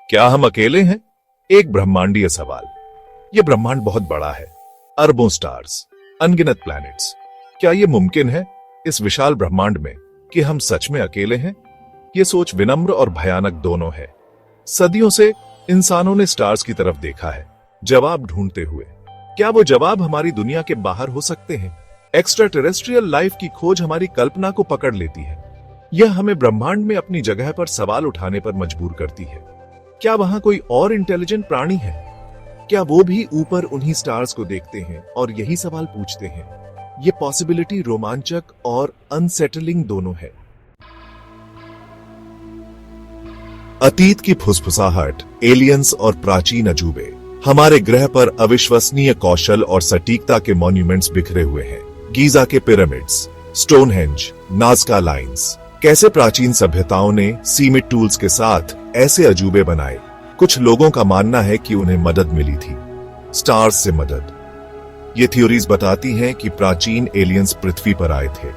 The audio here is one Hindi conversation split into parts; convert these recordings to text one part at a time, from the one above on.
क्या हम अकेले हैं? एक ब्रह्मांडीय सवाल। यह ब्रह्मांड बहुत बड़ा है, अरबों स्टार्स, अनगिनत प्लैनेट्स। क्या यह मुमकिन है इस विशाल ब्रह्मांड में कि हम सच में अकेले हैं? यह सोच विनम्र और भयानक दोनों है। सदियों से इंसानों ने स्टार्स की तरफ देखा है, जवाब ढूंढते हुए। क्या वो जवाब हमारी दुनिया के बाहर हो सकते हैं? एक्स्ट्रा टेरेस्ट्रियल लाइफ की खोज हमारी कल्पना को पकड़ लेती है। यह हमें ब्रह्मांड में अपनी जगह पर सवाल उठाने पर मजबूर करती है। क्या वहां कोई और इंटेलिजेंट प्राणी है? क्या वो भी ऊपर उन्हीं स्टार्स को देखते हैं और यही सवाल पूछते हैं? ये पॉसिबिलिटी रोमांचक और अनसेटलिंग दोनों है। अतीत की फुसफुसाहट, एलियंस और प्राचीन अजूबे। हमारे ग्रह पर अविश्वसनीय कौशल और सटीकता के मॉन्यूमेंट्स बिखरे हुए हैं। गीजा के पिरामिड्स, स्टोनहेंज, नाज़का लाइन्स। कैसे प्राचीन सभ्यताओं ने सीमित टूल्स के साथ ऐसे अजूबे बनाए? कुछ लोगों का मानना है कि उन्हें मदद मिली थी, स्टार्स से मदद। ये थ्योरीज बताती हैं कि प्राचीन एलियंस पृथ्वी पर आए थे।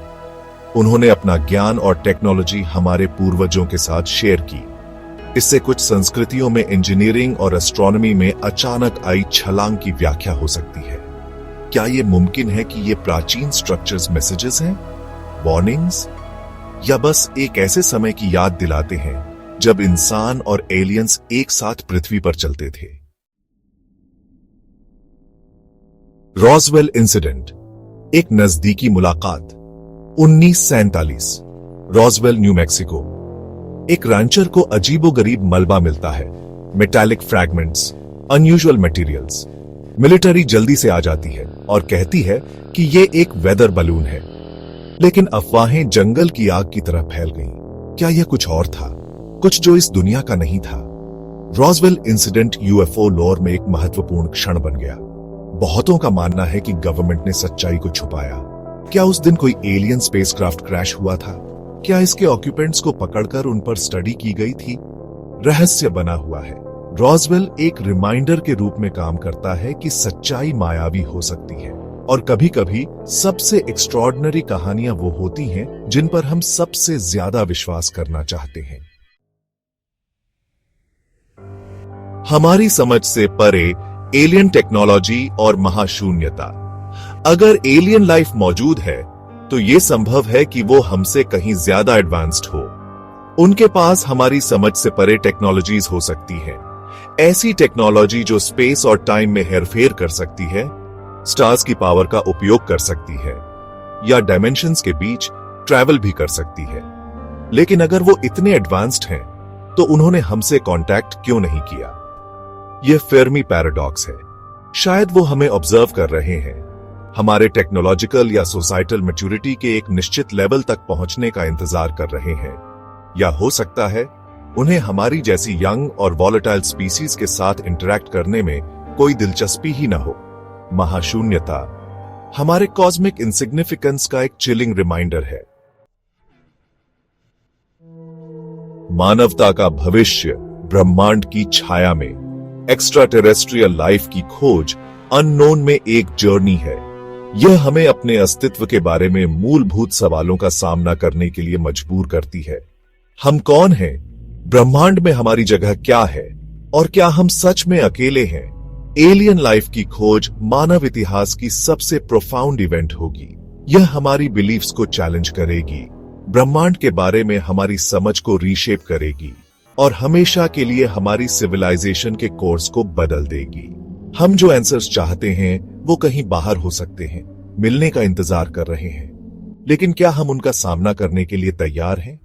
उन्होंने अपना ज्ञान और टेक्नोलॉजी हमारे पूर्वजों के साथ शेयर की। इससे कुछ संस्कृतियों में इंजीनियरिंग और एस्ट्रोनॉमी में अचानक आई छलांग की व्याख्या हो सकती है। क्या यह मुमकिन है कि ये प्राचीन स्ट्रक्चर्स मैसेजेस हैं, वार्निंग्स, या बस एक ऐसे समय की याद दिलाते हैं जब इंसान और एलियंस एक साथ पृथ्वी पर चलते थे? रॉसवेल इंसिडेंट, एक नजदीकी मुलाकात। 1947, रॉसवेल, न्यू मैक्सिको। एक रैंचर को अजीबोगरीब मलबा मिलता है, metallic fragments, unusual materials. Military जल्दी से आ जाती है और कहती है कि यह एक वेदर बलून है, लेकिन अफवाहें जंगल की आग की तरह फैल गईं। क्या यह कुछ और था, कुछ जो इस दुनिया का नहीं था? रॉसवेल इंसिडेंट यूएफओ लॉर में एक महत्वपूर्ण क्षण बन गया। बहुतों का मानना है कि गवर्नमेंट ने सच्चाई को छुपाया। क्या उस दिन कोई एलियन स्पेसक्राफ्ट क्रैश हुआ था? क्या इसके ऑक्यूपेंट्स को पकड़कर उन पर स्टडी की गई थी? रहस्य बना हुआ है। रॉसवेल एक रिमाइंडर के रूप में काम करता है कि सच्चाई मायावी हो सकती है, और कभी कभी सबसे एक्स्ट्रॉर्डिनरी कहानियां वो होती हैं जिन पर हम सबसे ज्यादा विश्वास करना चाहते हैं। हमारी समझ से परे एलियन टेक्नोलॉजी और महाशून्यता। अगर एलियन लाइफ मौजूद है तो यह संभव है कि वो हमसे कहीं ज्यादा एडवांस्ड हो। उनके पास हमारी समझ से परे टेक्नोलॉजीज हो सकती हैं। ऐसी टेक्नोलॉजी जो स्पेस और टाइम में हेरफेर कर सकती है, स्टार्स की पावर का उपयोग कर सकती है, या डायमेंशंस के बीच ट्रैवल भी कर सकती है। लेकिन अगर वो इतने एडवांस्ड हैं, तो उन्होंने हमसे कांटेक्ट क्यों नहीं किया? यह फेर्मी पैराडॉक्स है। शायद वो हमें ऑब्जर्व कर रहे हैं, हमारे टेक्नोलॉजिकल या सोसाइटल मैच्योरिटी के एक निश्चित लेवल तक पहुंचने का इंतजार कर रहे हैं। या हो सकता है उन्हें हमारी जैसी यंग और वॉलेटाइल स्पीसीज के साथ इंटरैक्ट करने में कोई दिलचस्पी ही न हो। महाशून्यता हमारे कॉस्मिक इनसिग्निफिकेंस का एक चिलिंग रिमाइंडर है। मानवता का भविष्य ब्रह्मांड की छाया में। एक्स्ट्रा टेरेस्ट्रियल लाइफ की खोज अननोन में एक जर्नी है। यह हमें अपने अस्तित्व के बारे में मूलभूत सवालों का सामना करने के लिए मजबूर करती है। हम कौन हैं? ब्रह्मांड में हमारी जगह क्या है? और क्या हम सच में अकेले हैं? एलियन लाइफ की खोज मानव इतिहास की सबसे प्रोफाउंड इवेंट होगी। यह हमारी बिलीफ्स को चैलेंज करेगी, ब्रह्मांड के बारे में हमारी समझ को रीशेप करेगी, और हमेशा के लिए हमारी सिविलाइजेशन के कोर्स को बदल देगी। हम जो आंसर्स चाहते हैं वो कहीं बाहर हो सकते हैं, मिलने का इंतजार कर रहे हैं, लेकिन क्या हम उनका सामना करने के लिए तैयार हैं?